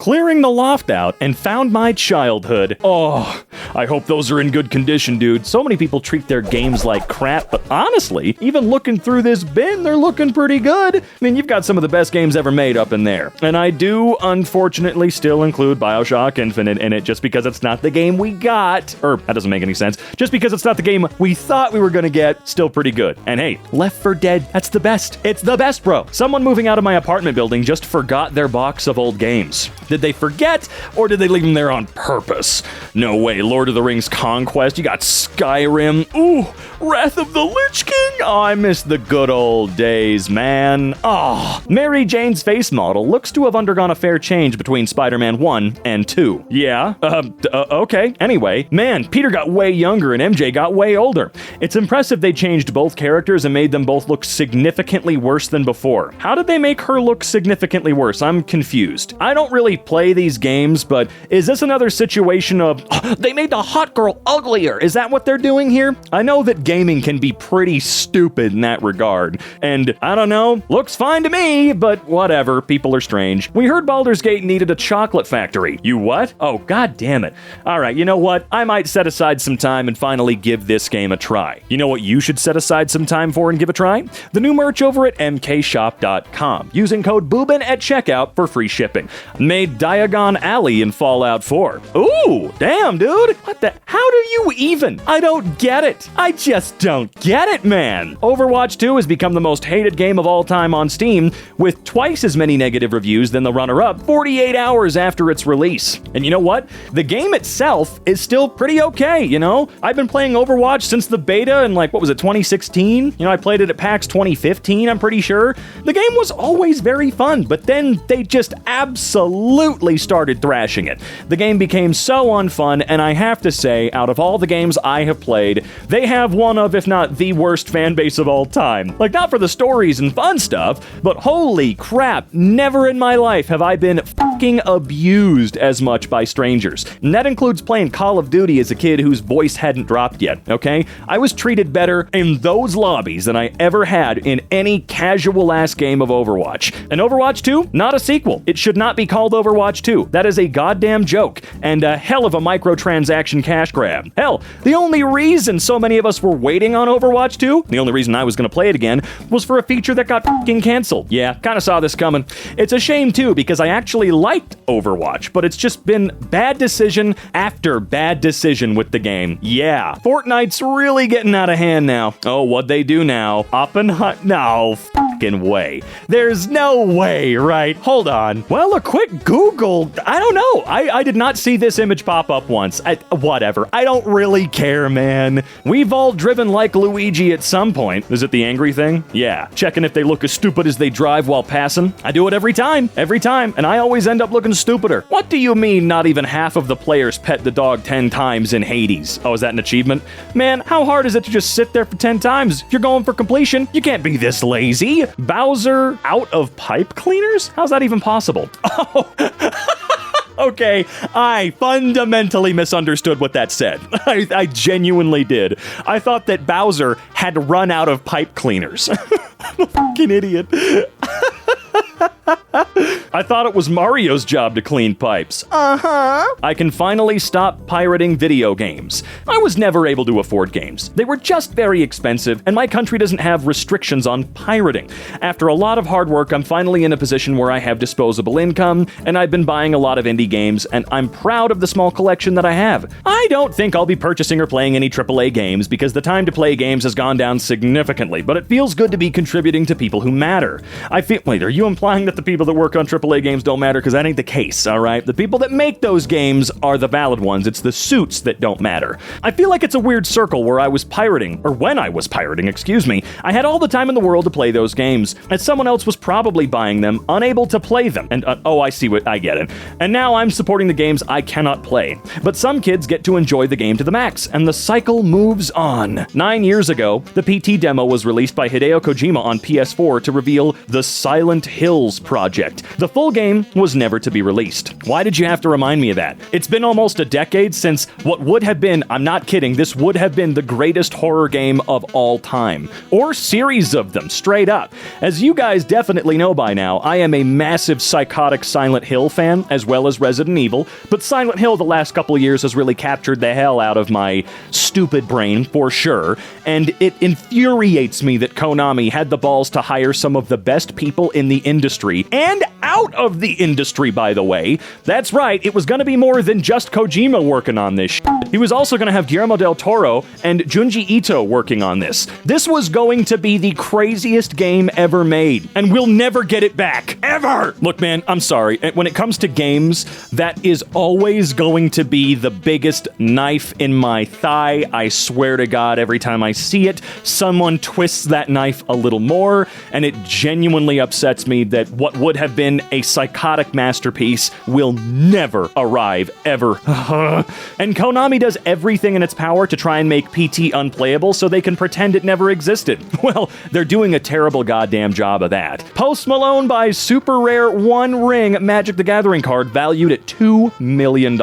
clearing the loft out, and found my childhood. Oh, I hope those are in good condition, dude. So many people treat their games like crap, but honestly, even looking through this bin, they're looking pretty good. I mean, you've got some of the best games ever made up in there. And I do, unfortunately, still include BioShock Infinite in it just because it's not the game we got. Or, that doesn't make any sense. Just because it's not the game we thought we were gonna get, still pretty good. And hey, Left 4 Dead, that's the best. It's the best, bro. Someone moving out of my apartment building just forgot their box of old games. Did they forget, or did they leave them there on purpose? No way. Lord of the Rings Conquest, you got Skyrim. Ooh, Wrath of the Lich King. Oh, I miss the good old days, man. Oh, Mary Jane's face model looks to have undergone a fair change between Spider-Man 1 and 2. Yeah, okay. Anyway, man, Peter got way younger and MJ got way older. It's impressive they changed both characters and made them both look significantly worse than before. How did they make her look significantly worse? I'm confused. I don't really play these games, but is this another situation of, they made the hot girl uglier? Is that what they're doing here? I know that gaming can be pretty stupid in that regard, and I don't know, looks fine to me, but whatever, people are strange. We heard Baldur's Gate needed a chocolate factory. You what? Oh, god damn it. Alright, you know what? I might set aside some time and finally give this game a try. You know what you should set aside some time for and give a try? The new merch over at EmKayshop.com, using code BOOBIN at checkout for free shipping. Made Diagon Alley in Fallout 4. Ooh, damn, dude. What the? How do you even? I don't get it. I just don't get it, man. Overwatch 2 has become the most hated game of all time on Steam, with twice as many negative reviews than the runner-up 48 hours after its release. And you know what? The game itself is still pretty okay, you know? I've been playing Overwatch since the beta in, like, what was it, 2016? You know, I played it at PAX 2015, I'm pretty sure. The game was always very fun, but then they just absolutely started thrashing it. The game became so unfun, and I have to say, out of all the games I have played, they have one of, if not the worst fan base of all time. Like, not for the stories and fun stuff, but holy crap, never in my life have I been fucking abused as much by strangers. And that includes playing Call of Duty as a kid whose voice hadn't dropped yet, okay? I was treated better in those lobbies than I ever had in any casual-ass game of Overwatch. And Overwatch 2? Not a sequel. It should not be called Overwatch 2. That is a goddamn joke, and a hell of a microtransaction cash grab. Hell, the only reason so many of us were waiting on Overwatch 2, the only reason I was gonna play it again, was for a feature that got fucking canceled. Yeah, kinda saw this coming. It's a shame too, because I actually liked Overwatch, but it's just been bad decision after bad decision with the game. Yeah, Fortnite's really getting out of hand now. Oh, what'd they do now? No fucking way. There's no way, right? Hold on. Well, a quick Google. I don't know. I did not see this image pop up once. Whatever. I don't really care, man. We've all driven like Luigi at some point. Is it the angry thing? Yeah. Checking if they look as stupid as they drive while passing. I do it every time, and I always end up looking stupider. What do you mean not even half of the players pet the dog 10 times in Hades? Oh, is that an achievement? Man, how hard is it to just sit there for 10 times? If you're going for completion, you can't be this lazy. Bowser out of pipe cleaners? How's that even possible? Oh, okay, I fundamentally misunderstood what that said. I genuinely did. I thought that Bowser had run out of pipe cleaners. I'm a fucking idiot. I thought it was Mario's job to clean pipes. I can finally stop pirating video games. I was never able to afford games. They were just very expensive, and my country doesn't have restrictions on pirating. After a lot of hard work, I'm finally in a position where I have disposable income, and I've been buying a lot of indie games, and I'm proud of the small collection that I have. I don't think I'll be purchasing or playing any AAA games because the time to play games has gone down significantly, but it feels good to be contributing to people who matter. Wait, are you implying that the people that work on AAA games don't matter? Because that ain't the case, alright? The people that make those games are the valid ones. It's the suits that don't matter. I feel like it's a weird circle where when I was pirating, excuse me, I had all the time in the world to play those games, and someone else was probably buying them, unable to play them. And, I get it. And now I'm supporting the games I cannot play. But some kids get to enjoy the game to the max, and the cycle moves on. 9 years ago, the PT demo was released by Hideo Kojima on PS4 to reveal the Silent Hills project. project. The full game was never to be released. Why did you have to remind me of that? It's been almost a decade since what would have been, I'm not kidding, this would have been the greatest horror game of all time. Or series of them, straight up. As you guys definitely know by now, I am a massive psychotic Silent Hill fan, as well as Resident Evil, but Silent Hill the last couple of years has really captured the hell out of my stupid brain, for sure, and it infuriates me that Konami had the balls to hire some of the best people in the industry, and out of the industry, by the way. That's right, it was gonna be more than just Kojima working on this shit. He was also gonna have Guillermo del Toro and Junji Ito working on this. This was going to be the craziest game ever made, and we'll never get it back, ever! Look, man, I'm sorry. When it comes to games, that is always going to be the biggest knife in my thigh. I swear to God, every time I see it, someone twists that knife a little more, and it genuinely upsets me that what would have been a psychotic masterpiece will never arrive, ever. And Konami does everything in its power to try and make PT unplayable so they can pretend it never existed. Well, they're doing a terrible goddamn job of that. Post Malone buys super rare One Ring Magic the Gathering card valued at $2 million.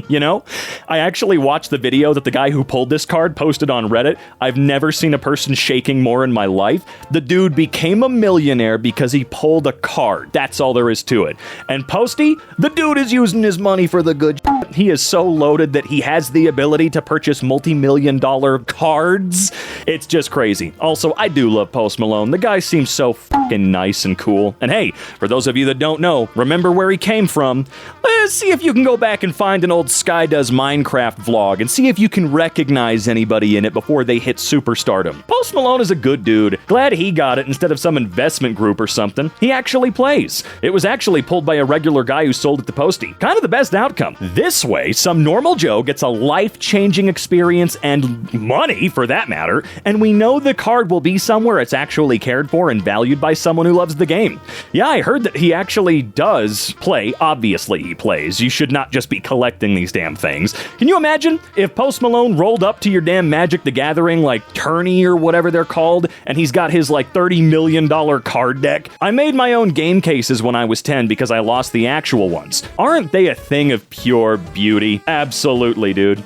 You know? I actually watched the video that the guy who pulled this card posted on Reddit. I've never seen a person shaking more in my life. The dude became a millionaire because he pulled a card. That's all there is to it. And Posty, the dude is using his money for the good shit. He is so loaded that he has the ability to purchase multi-million-dollar cards. It's just crazy. Also, I do love Post Malone. The guy seems so fucking nice and cool. And hey, for those of you that don't know, remember where he came from. Let's see if you can go back and find an old Sky Does Minecraft vlog and see if you can recognize anybody in it before they hit superstardom. Post Malone is a good dude. Glad he got it instead of some investment group or something. He actually plays. It was actually pulled by a regular guy who sold it to Posty. Kind of the best outcome. This way, some normal Joe gets a life-changing experience and money, for that matter, and we know the card will be somewhere it's actually cared for and valued by someone who loves the game. Yeah, I heard that he actually does play. Obviously he plays. You should not just be collecting these damn things. Can you imagine if Post Malone rolled up to your damn Magic the Gathering, like, tourney or whatever they're called, and he's got his, like, $30 million card deck? I made my own game cases when I was 10 because I lost the actual ones. Aren't they a thing of pure beauty? Absolutely, dude.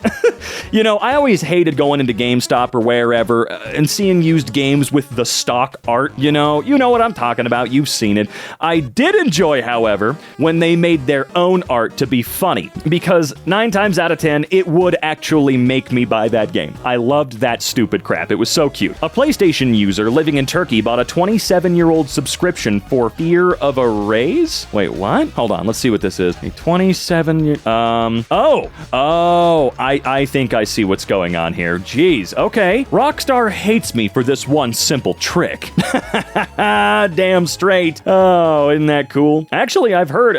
You know, I always hated going into GameStop or wherever and seeing used games with the stock art, you know what I'm talking about, you've seen it. I did enjoy, however, when they made their own art to be funny, because 9 times out of 10, it would actually make me buy that game. I loved that stupid crap. It was so cute. A PlayStation user living in Turkey bought a 27-year-old subscription for fear of a raise? Wait, what? Hold on, let's see what this is. A 27-year... I think I see what's going on here. Jeez, okay. Rockstar hates me for this one simple trick. Damn straight. Oh, isn't that cool? Actually, I've heard,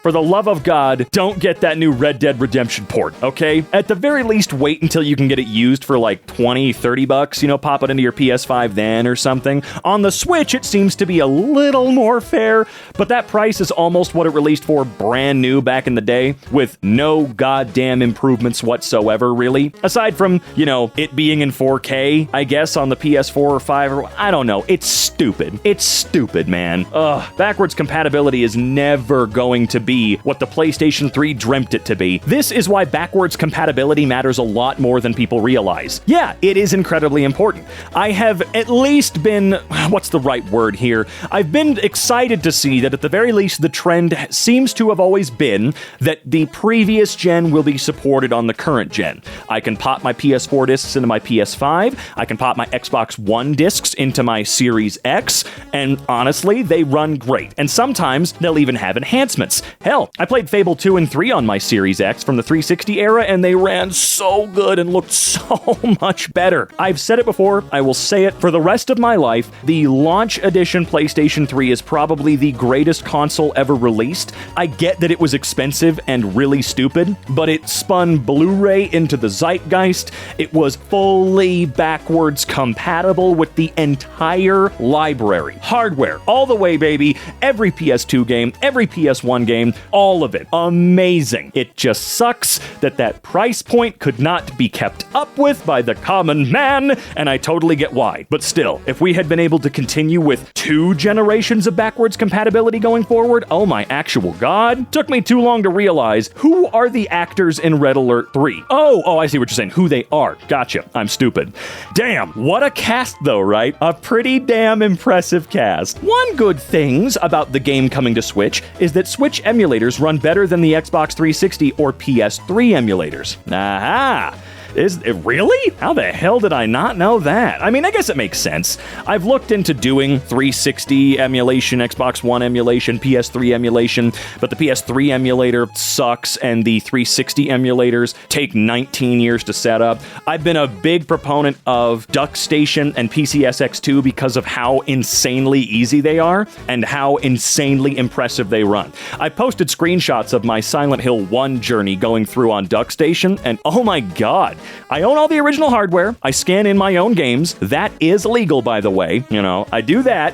for the love of God, don't get that new Red Dead Redemption port, okay? At the very least, wait until you can get it used for like 20, 30 bucks, pop it into your PS5 then or something. On the Switch, it seems to be a little more fair, but that price is almost what it released for brand new back in the day, with no goddamn improvements whatsoever, really. Aside from, it being in 4K, I guess, on the PS4 or 5, or I don't know. It's stupid. It's stupid, man. Ugh. Backwards compatibility is never going to be what the PlayStation 3 dreamt it to be. This is why backwards compatibility matters a lot more than people realize. Yeah, it is incredibly important. I have at least been, what's the right word here? I've been excited to see that at the very least the trend seems to have always been that the previous gen will be supported on the current gen. I can pop my PS4 discs into my PS5, I can pop my Xbox One discs into my Series X, and honestly, they run great. And sometimes they'll even have enhancements. Hell, I played Fable 2 and 3 on my Series X from the 360 era, and they ran so good and looked so much better. I've said it before, I will say it for the rest of my life, the launch edition PlayStation 3 is probably the greatest console ever released. I get that it was expensive and really stupid, but it spun Blu-ray into the zeitgeist. It was fully backwards compatible with the entire library. Hardware, all the way, baby. Every PS2 game, every PS1 game, all of it. Amazing. It just sucks that that price point could not be kept up with by the common man, and I totally get why. But still, if we had been able to continue with 2 generations of of backwards compatibility going forward? Oh my actual god. Took me too long to realize who are the actors in Red Alert 3. Oh, I see what you're saying. Who they are. Gotcha. I'm stupid. Damn, what a cast though, right? A pretty damn impressive cast. One good things about the game coming to Switch is that Switch emulators run better than the Xbox 360 or PS3 emulators. Aha! Is it really? How the hell did I not know that? I mean, I guess it makes sense. I've looked into doing 360 emulation, Xbox One emulation, PS3 emulation, but the PS3 emulator sucks and the 360 emulators take 19 years to set up. I've been a big proponent of DuckStation and PCSX2 because of how insanely easy they are and how insanely impressive they run. I posted screenshots of my Silent Hill 1 journey going through on DuckStation, and oh my god, I own all the original hardware. I scan in my own games. That is legal, by the way. You know, I do that.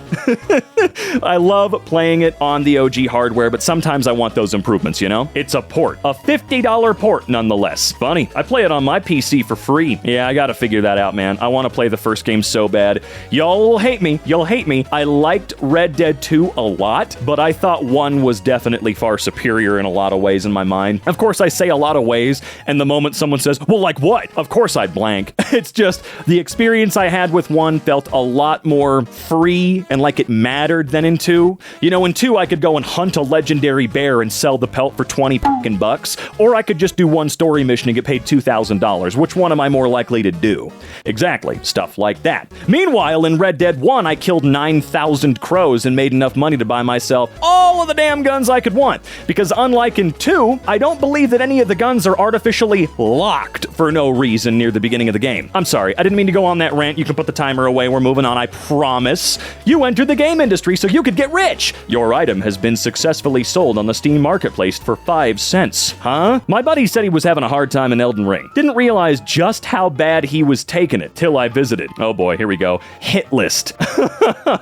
I love playing it on the OG hardware, but sometimes I want those improvements, you know? It's a port. A $50 port, nonetheless. Funny. I play it on my PC for free. Yeah, I gotta figure that out, man. I want to play the first game so bad. Y'all will hate me. You'll hate me. I liked Red Dead 2 a lot, but I thought 1 was definitely far superior in a lot of ways in my mind. Of course, I say a lot of ways, and the moment someone says, well, like what? Of course I'd blank. It's just the experience I had with 1 felt a lot more free and like it mattered than in 2. You know, in 2 I could go and hunt a legendary bear and sell the pelt for 20 fucking bucks, or I could just do one story mission and get paid $2,000. Which one am I more likely to do? Exactly, stuff like that. Meanwhile, in Red Dead 1, I killed 9,000 crows and made enough money to buy myself all of the damn guns I could want. Because unlike in 2, I don't believe that any of the guns are artificially locked for no reason near the beginning of the game. I'm sorry, I didn't mean to go on that rant. You can put the timer away. We're moving on, I promise. You entered the game industry so you could get rich. Your item has been successfully sold on the Steam Marketplace for 5 cents. Huh? My buddy said he was having a hard time in Elden Ring. Didn't realize just how bad he was taking it till I visited. Oh boy, here we go. Hit list.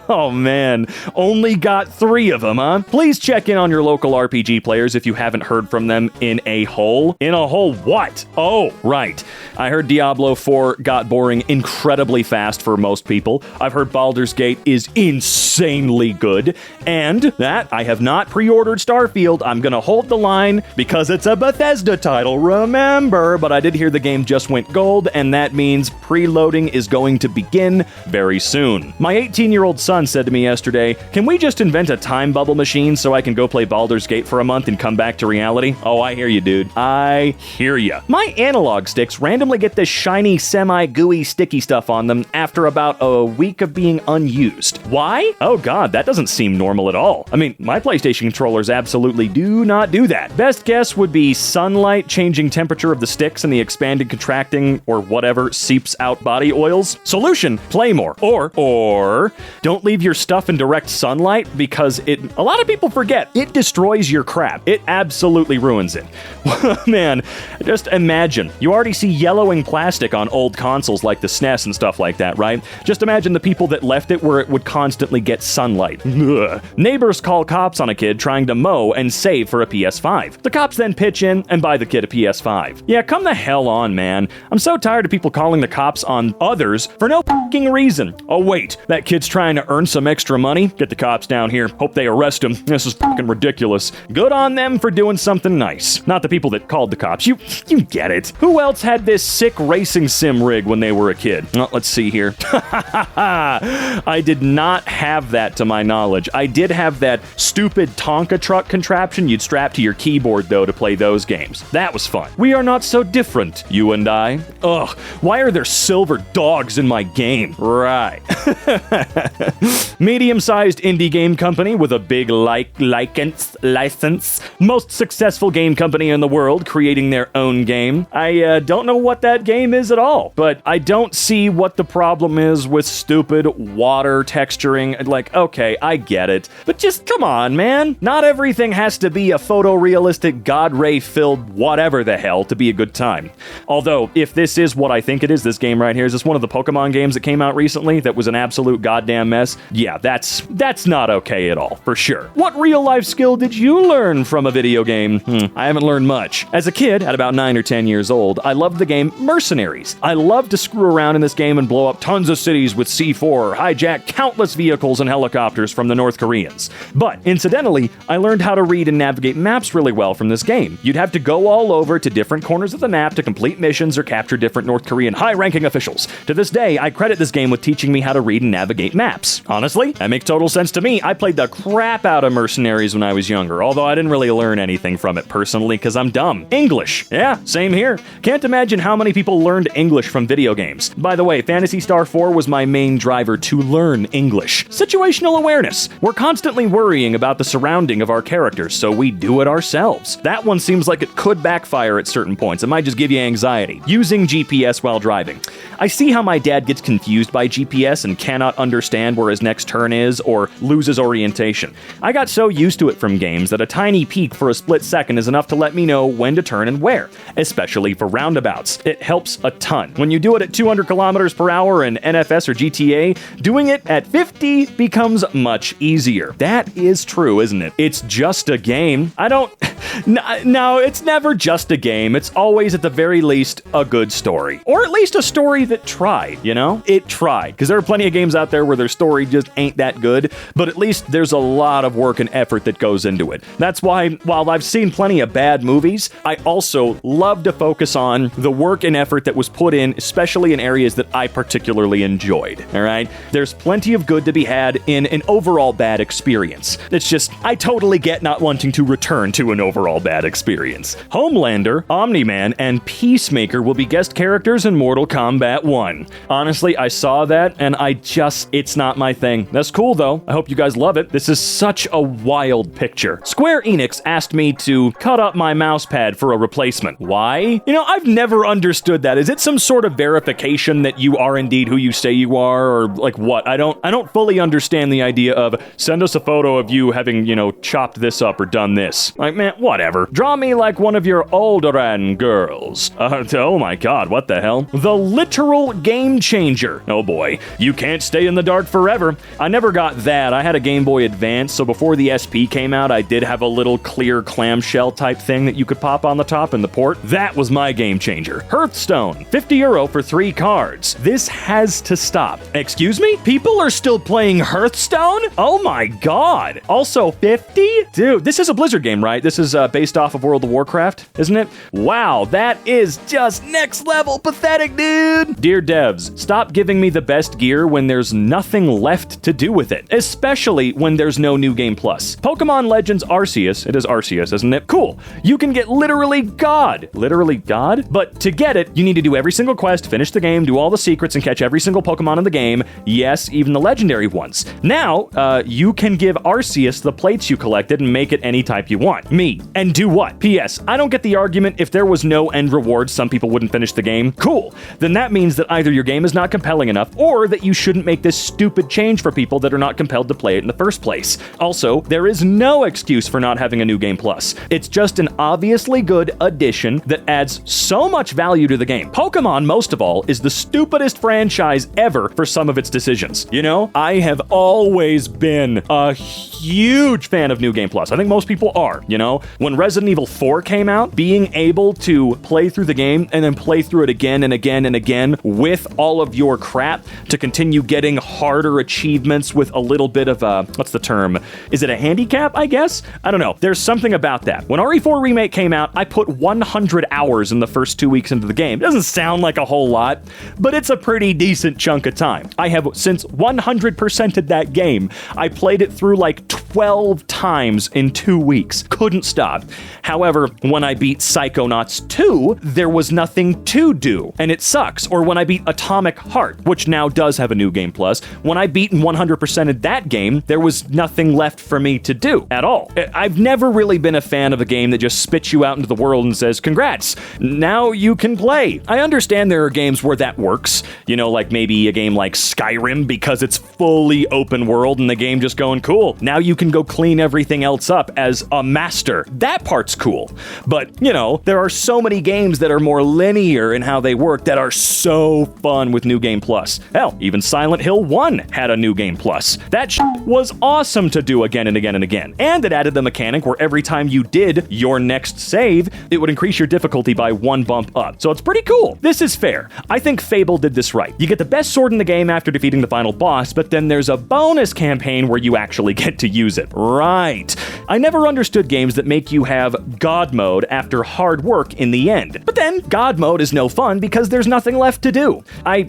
Oh man, only got 3 of them, huh? Please check in on your local RPG players if you haven't heard from them in a hole. In a hole what? Oh, right. I heard Diablo 4 got boring incredibly fast for most people. I've heard Baldur's Gate is insanely good. And that I have not pre-ordered Starfield. I'm gonna hold the line because it's a Bethesda title, remember? But I did hear the game just went gold, and that means preloading is going to begin very soon. My 18-year-old son said to me yesterday, can we just invent a time bubble machine so I can go play Baldur's Gate for a month and come back to reality? Oh, I hear you, dude. I hear ya. My analog sticks randomly get this shiny, semi-gooey, sticky stuff on them after about a week of being unused. Why? Oh god, that doesn't seem normal at all. I mean, my PlayStation controllers absolutely do not do that. Best guess would be sunlight changing temperature of the sticks and the expanding, contracting, or whatever seeps out body oils. Solution, play more. Or don't leave your stuff in direct sunlight because a lot of people forget, it destroys your crap. It absolutely ruins it. Man, just imagine. You already see yellowing plastic on old consoles like the SNES and stuff like that, right? Just imagine the people that left it where it would constantly get sunlight. Ugh. Neighbors call cops on a kid trying to mow and save for a PS5. The cops then pitch in and buy the kid a PS5. Yeah, come the hell on, man. I'm so tired of people calling the cops on others for no fucking reason. Oh wait, that kid's trying to earn some extra money? Get the cops down here. Hope they arrest him. This is fucking ridiculous. Good on them for doing something nice. Not the people that called the cops. You get it. Who else had this sick racing sim rig when they were a kid? Well, let's see here. I did not have that to my knowledge. I did have that stupid Tonka truck contraption you'd strap to your keyboard, though, to play those games. That was fun. We are not so different, you and I. Ugh, why are there silver dogs in my game? Right. Medium-sized indie game company with a big license. Most successful game company in the world creating their own game. I don't know what that game is at all, but I don't see what the problem is with stupid water texturing. Like, okay, I get it, but just come on, man. Not everything has to be a photorealistic God ray-filled whatever the hell to be a good time. Although, if this is what I think it is, this game right here, is this one of the Pokemon games that came out recently that was an absolute goddamn mess? Yeah, that's not okay at all, for sure. What real-life skill did you learn from a video game? I haven't learned much. As a kid, at about 9 or 10 years old, I loved loved the game Mercenaries. I loved to screw around in this game and blow up tons of cities with C4, hijack countless vehicles and helicopters from the North Koreans. But, incidentally, I learned how to read and navigate maps really well from this game. You'd have to go all over to different corners of the map to complete missions or capture different North Korean high-ranking officials. To this day, I credit this game with teaching me how to read and navigate maps. Honestly, that makes total sense to me. I played the crap out of Mercenaries when I was younger, although I didn't really learn anything from it personally because I'm dumb. English. Yeah, same here. Can't imagine how many people learned English from video games. By the way, Phantasy Star 4 was my main driver to learn English. Situational awareness. We're constantly worrying about the surrounding of our characters, so we do it ourselves. That one seems like it could backfire at certain points. It might just give you anxiety. Using GPS while driving. I see how my dad gets confused by GPS and cannot understand where his next turn is or loses orientation. I got so used to it from games that a tiny peek for a split second is enough to let me know when to turn and where, especially for roundabouts. It helps a ton. When you do it at 200 kilometers per hour in NFS or GTA, doing it at 50 becomes much easier. That is true, isn't it? It's just a game. No, it's never just a game. It's always, at the very least, a good story. Or at least a story that tried, you know? It tried. Because there are plenty of games out there where their story just ain't that good, but at least there's a lot of work and effort that goes into it. That's why, while I've seen plenty of bad movies, I also love to focus on the work and effort that was put in, especially in areas that I particularly enjoyed, alright? There's plenty of good to be had in an overall bad experience. It's just, I totally get not wanting to return to an overall bad experience. Homelander, Omni-Man, and Peacemaker will be guest characters in Mortal Kombat 1. Honestly, I saw that, and it's not my thing. That's cool, though. I hope you guys love it. This is such a wild picture. Square Enix asked me to cut up my mouse pad for a replacement. Why? I've never understood that. Is it some sort of verification that you are indeed who you say you are, or like what? I don't fully understand the idea of send us a photo of you having, chopped this up or done this. Like, man, whatever. Draw me like one of your Alderaan girls. Oh my god, what the hell? The literal game changer. Oh boy, you can't stay in the dark forever. I never got that. I had a Game Boy Advance, so before the SP came out, I did have a little clear clamshell type thing that you could pop on the top in the port. That was my game changer. Hearthstone, €50 for 3 cards. This has to stop. Excuse me? People are still playing Hearthstone? Oh my god. Also 50? Dude, this is a Blizzard game, right? This is based off of World of Warcraft, isn't it? Wow, that is just next level pathetic, dude. Dear devs, stop giving me the best gear when there's nothing left to do with it, especially when there's no New Game Plus. Pokemon Legends Arceus, it is Arceus, isn't it? Cool. You can get literally God. Literally God? But to get it, you need to do every single quest, finish the game, do all the secrets, and catch every single Pokemon in the game. Yes, even the legendary ones. Now, you can give Arceus the plates you collected and make it any type you want. Me. And do what? P.S. I don't get the argument if there was no end reward, some people wouldn't finish the game. Cool. Then that means that either your game is not compelling enough, or that you shouldn't make this stupid change for people that are not compelled to play it in the first place. Also, there is no excuse for not having a New Game Plus. It's just an obviously good addition that adds so much value to the game. Pokemon, most of all, is the stupidest franchise ever for some of its decisions. I have always been a huge fan of New Game Plus. I think most people are, When Resident Evil 4 came out, being able to play through the game and then play through it again and again and again with all of your crap to continue getting harder achievements with a little bit of a, what's the term? Is it a handicap, I guess? I don't know. There's something about that. When RE4 Remake came out, I put 100 hours in the first 2 weeks into the game. It doesn't sound like a whole lot, but it's a pretty decent chunk of time. I have since 100%ed that game. I played it through like 12 times in 2 weeks. Couldn't stop. However, when I beat Psychonauts 2, there was nothing to do, and it sucks. Or when I beat Atomic Heart, which now does have a New Game Plus, when I beat and 100%ed that game, there was nothing left for me to do at all. I've never really been a fan of a game that just spits you out into the world and says, congrats, now you can play. I understand there are games where that works, like maybe a game like Skyrim, because it's fully open world and the game just going, cool, now you can can go clean everything else up as a master. That part's cool. But, you know, there are so many games that are more linear in how they work that are so fun with New Game Plus. Hell, even Silent Hill 1 had a New Game Plus. That was awesome to do again and again and again. And it added the mechanic where every time you did your next save, it would increase your difficulty by 1 bump up. So it's pretty cool. This is fair. I think Fable did this right. You get the best sword in the game after defeating the final boss, but then there's a bonus campaign where you actually get to use it. Right. I never understood games that make you have God mode after hard work in the end. But then God mode is no fun because there's nothing left to do. I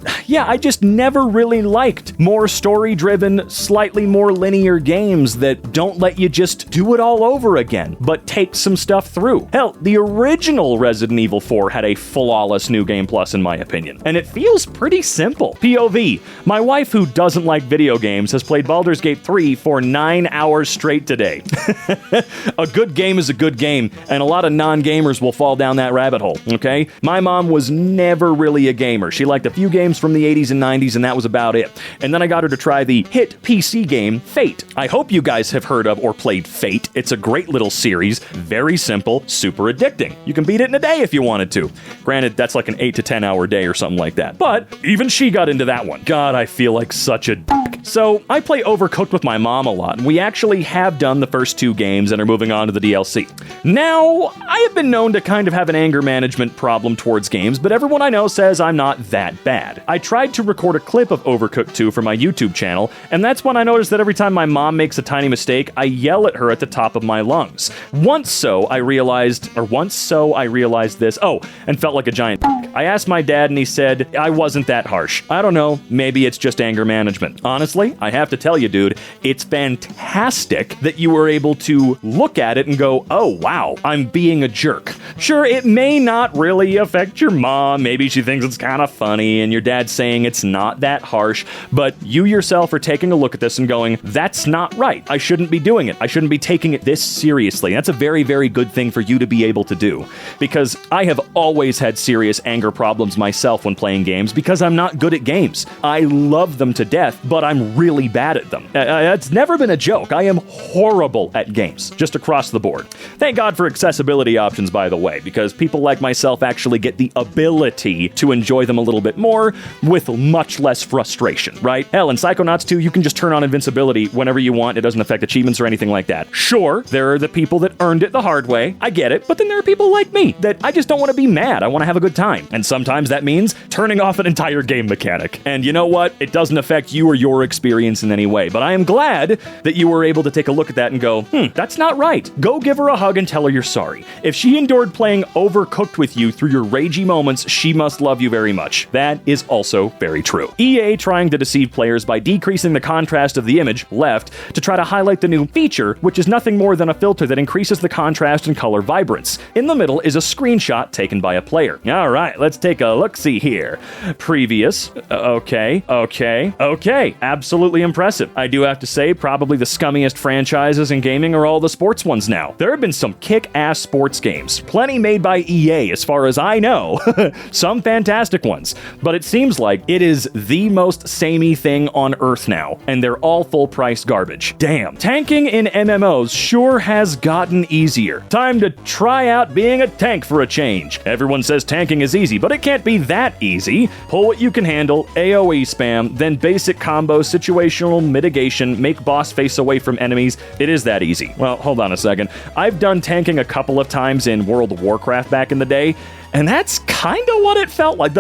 just never really liked more story-driven, slightly more linear games that don't let you just do it all over again, but take some stuff through. Hell, the original Resident Evil 4 had a flawless New Game Plus in my opinion, and it feels pretty simple. POV, my wife who doesn't like video games has played Baldur's Gate 3 for 9 hours straight today. A good game is a good game, and a lot of non-gamers will fall down that rabbit hole, okay? My mom was never really a gamer. She liked a few games from the 80s and 90s, and that was about it. And then I got her to try the hit PC game, Fate. I hope you guys have heard of or played Fate. It's a great little series, very simple, super addicting. You can beat it in a day if you wanted to. Granted, that's like an 8 to 10 hour day or something like that. But even she got into that one. God, I feel like such a dick. So I play Overcooked with my mom a lot, and we actually have done the first 2 games and are moving on to the DLC. Now, I have been known to kind of have an anger management problem towards games, but everyone I know says I'm not that bad. I tried to record a clip of Overcooked 2 for my YouTube channel, and that's when I noticed that every time my mom makes a tiny mistake, I yell at her at the top of my lungs. Once so I realized this, and felt like a giant dick. I asked my dad and he said, I wasn't that harsh. I don't know, maybe it's just anger management. Honestly, I have to tell you, dude, it's fantastic that you were able to look at it and go, oh wow, I'm being a jerk. Sure, it may not really affect your mom, maybe she thinks it's kind of funny and your dad's saying it's not that harsh, but you yourself are taking a look at this and going, that's not right. I shouldn't be doing it. I shouldn't be taking it this seriously. That's a very, very good thing for you to be able to do, because I have always had serious anger problems myself when playing games because I'm not good at games. I love them to death, but I'm really bad at them. It's never been a joke. I am horrible at games, just across the board. Thank God for accessibility options, by the way, because people like myself actually get the ability to enjoy them a little bit more with much less frustration, right? Hell, in Psychonauts 2, you can just turn on invincibility whenever you want. It doesn't affect achievements or anything like that. Sure, there are the people that earned it the hard way. I get it, but then there are people like me that I just don't want to be mad. I want to have a good time. And sometimes that means turning off an entire game mechanic. And you know what? It doesn't affect you or your experience in any way. But I am glad that you were able to take a look at that and go, that's not right. Go give her a hug and tell her you're sorry. If she endured playing Overcooked with you through your ragey moments, she must love you very much. That is also very true. EA trying to deceive players by decreasing the contrast of the image, left, to try to highlight the new feature, which is nothing more than a filter that increases the contrast and color vibrance. In the middle is a screenshot taken by a player. All right, let's take a look-see here. Previous. Okay. Absolutely impressive. I do have to say, probably the scummiest franchises in gaming are all the sports ones now. There have been some kick-ass sports games. Plenty made by EA, as far as I know. Some fantastic ones. But it seems like it is the most samey thing on Earth now, and they're all full-price garbage. Damn. Tanking in MMOs sure has gotten easier. Time to try out being a tank for a change. Everyone says tanking is easy, but it can't be that easy. Pull what you can handle, AoE spam, then basic combo, situational mitigation, make boss face away from enemies. It is that easy. Well, hold on a second. I've done tanking a couple of times in World of Warcraft back in the day, and that's kind of what it felt like,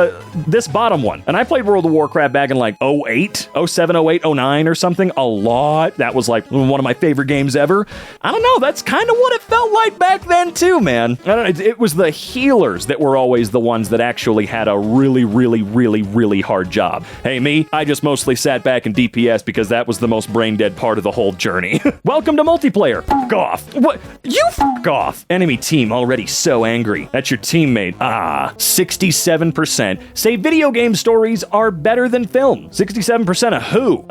this bottom one. And I played World of Warcraft back in like 08, 07, 08, 09 or something, a lot. That was like one of my favorite games ever. I don't know, that's kind of what it felt like back then too, man. I don't know, it was the healers that were always the ones that actually had a really hard job. Hey, me, I just mostly sat back in DPS because that was the most brain-dead part of the whole journey. Welcome to multiplayer. F*** off. What? You f*** off. Enemy team already so angry. That's your teammate. 67% say video game stories are better than film. 67% of who?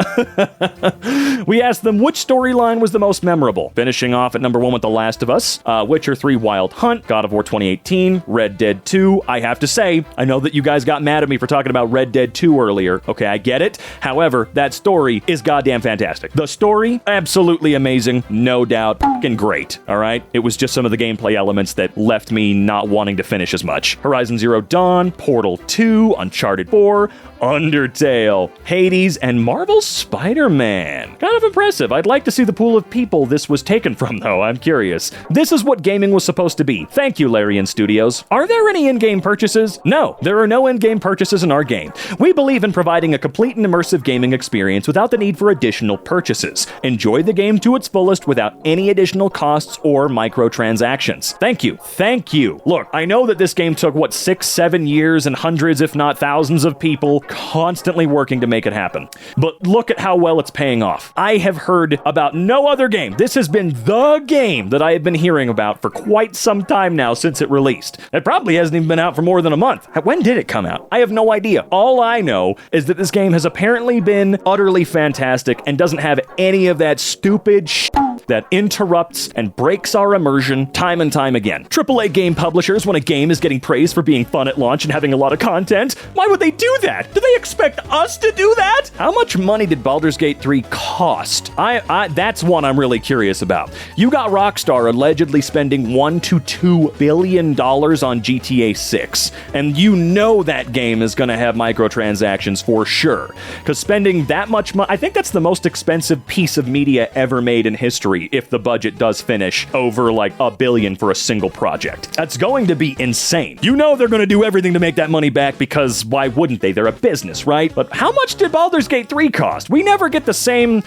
We asked them which storyline was the most memorable. Finishing off at number 1 with The Last of Us, Witcher 3 Wild Hunt, God of War 2018, Red Dead 2. I have to say, I know that you guys got mad at me for talking about Red Dead 2 earlier. Okay, I get it. However, that story is goddamn fantastic. The story, absolutely amazing. No doubt, fucking great. All right? It was just some of the gameplay elements that left me not wanting to finish as much. Horizon Zero Dawn, Portal 2, Uncharted 4, Undertale, Hades, and Marvel's Spider-Man. Kind of impressive. I'd like to see the pool of people this was taken from, though. I'm curious. This is what gaming was supposed to be. Thank you, Larian Studios. Are there any in-game purchases? No, there are no in-game purchases in our game. We believe in providing a complete and immersive gaming experience without the need for additional purchases. Enjoy the game to its fullest without any additional costs or microtransactions. Thank you. Thank you. Look, I know that this game took, 6-7 years and hundreds, if not thousands of people constantly working to make it happen. But look at how well it's paying off. I have heard about no other game. This has been the game that I have been hearing about for quite some time now since it released. It probably hasn't even been out for more than a month. When did it come out? I have no idea. All I know is that this game has apparently been utterly fantastic and doesn't have any of that stupid shit that interrupts and breaks our immersion time and time again. AAA game publishers, when a game is getting praised for being fun at launch and having a lot of content, why would they do that? Do they expect us to do that? How much money did Baldur's Gate 3 cost? That's one I'm really curious about. You got Rockstar allegedly spending $1 to $2 billion on GTA 6, and you know that game is going to have microtransactions for sure. Because spending that much money, I think that's the most expensive piece of media ever made in history if the budget does finish over $1 billion for a single project. That's going to be insane. You know they're going to do everything to make that money back because why wouldn't they? They're a business, right? But how much did Baldur's Gate 3 cost? We never get the same,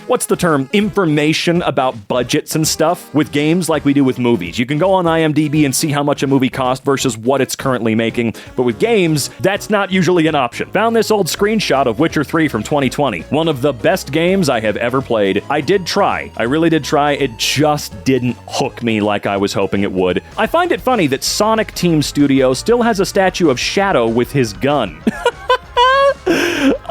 information about budgets and stuff with games like we do with movies. You can go on IMDb and see how much a movie cost versus what it's currently making, but with games, that's not usually an option. Found this old screenshot of Witcher 3 from 2020. One of the best games I have ever played. I did try. I really did try. It just didn't hook me like I was hoping it would. I find it funny that Sonic Team Studio still has a statue of Shadow with his gun.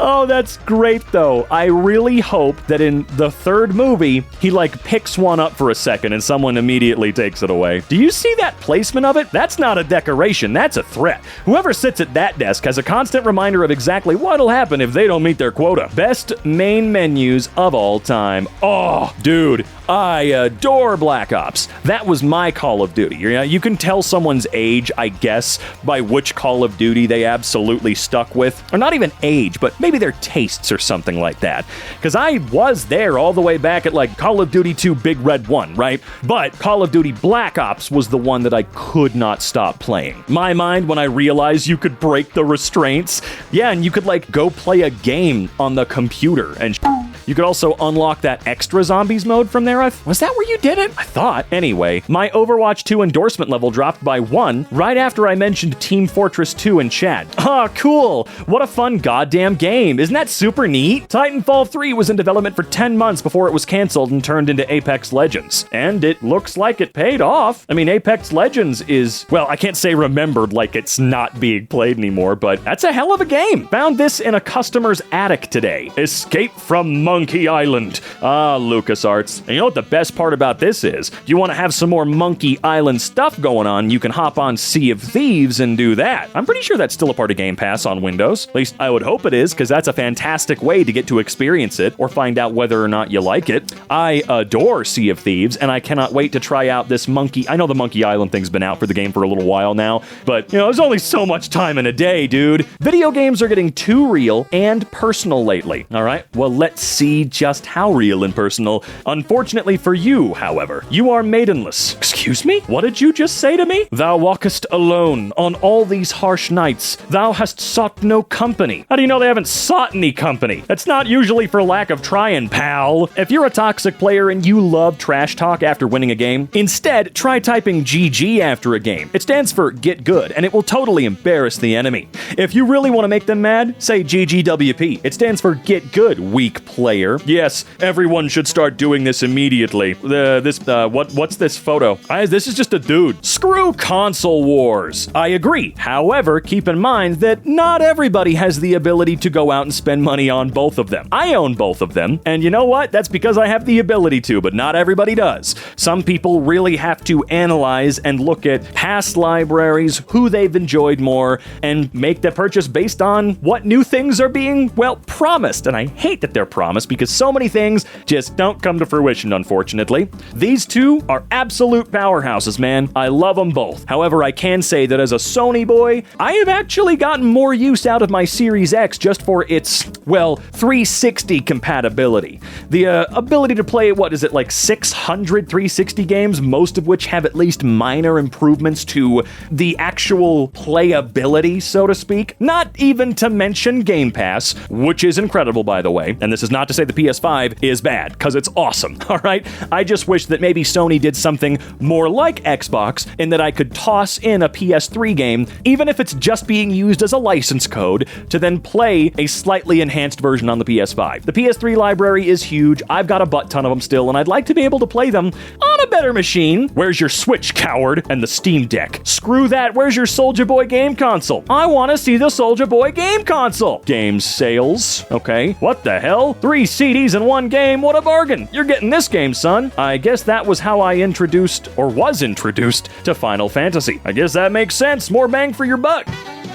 Oh, that's great, though. I really hope that in the third movie, he, picks one up for a second and someone immediately takes it away. Do you see that placement of it? That's not a decoration. That's a threat. Whoever sits at that desk has a constant reminder of exactly what'll happen if they don't meet their quota. Best main menus of all time. Oh, dude. I adore Black Ops. That was my Call of Duty. You can tell someone's age, I guess, by which Call of Duty they absolutely stuck with. Or not even age, but maybe their tastes or something like that. Because I was there all the way back at Call of Duty 2 Big Red 1, right? But Call of Duty Black Ops was the one that I could not stop playing. My mind, when I realized you could break the restraints, yeah, and you could go play a game on the computer and you could also unlock that extra zombies mode from there. Was that where you did it? I thought. Anyway, my Overwatch 2 endorsement level dropped by 1 right after I mentioned Team Fortress 2 in chat. Ah, cool. What a fun goddamn game. Isn't that super neat? Titanfall 3 was in development for 10 months before it was canceled and turned into Apex Legends. And it looks like it paid off. I mean, Apex Legends is, I can't say remembered like it's not being played anymore, but that's a hell of a game. Found this in a customer's attic today. Escape from Monkey Island. Ah, LucasArts. And you know what the best part about this is? If you want to have some more Monkey Island stuff going on, you can hop on Sea of Thieves and do that. I'm pretty sure that's still a part of Game Pass on Windows. At least I would hope it is, because that's a fantastic way to get to experience it or find out whether or not you like it. I adore Sea of Thieves, and I cannot wait to try out this I know the Monkey Island thing's been out for the game for a little while now, but, there's only so much time in a day, dude. Video games are getting too real and personal lately. All right, well, let's see just how real and personal. Unfortunately for you, however, you are maidenless. Excuse me? What did you just say to me? Thou walkest alone on all these harsh nights. Thou hast sought no company. How do you know they haven't sought any company? That's not usually for lack of trying, pal. If you're a toxic player and you love trash talk after winning a game, instead try typing GG after a game. It stands for get good, and it will totally embarrass the enemy. If you really want to make them mad, say GGWP. It stands for get good, weak player. multiplayer. Yes, everyone should start doing this immediately. What's this photo? This is just a dude. Screw console wars. I agree. However, keep in mind that not everybody has the ability to go out and spend money on both of them. I own both of them, and you know what? That's because I have the ability to, but not everybody does. Some people really have to analyze and look at past libraries, who they've enjoyed more, and make the purchase based on what new things are being, well, promised. And I hate that they're promised because so many things just don't come to fruition, unfortunately. These two are absolute powerhouses, man. I love them both. However, I can say that as a Sony boy, I have actually gotten more use out of my Series X just for its, well, 360 compatibility. The ability to play, what is it, like 600 360 games, most of which have at least minor improvements to the actual playability, so to speak. Not even to mention Game Pass, which is incredible, by the way. And this is not to say the PS5 is bad, because it's awesome, all right? I just wish that maybe Sony did something more like Xbox, in that I could toss in a PS3 game, even if it's just being used as a license code, to then play a slightly enhanced version on the PS5. The PS3 library is huge. I've got a butt ton of them still, and I'd like to be able to play them on a better machine. Where's your Switch, coward? And the Steam Deck. Screw that. Where's your Soulja Boy game console? I want to see the Soulja Boy game console. Games sales. Okay. What the hell? 3 CDs in 1 game? What a bargain. You're getting this game, son. I guess that was how I was introduced to Final Fantasy. I guess that makes sense. More bang for your buck.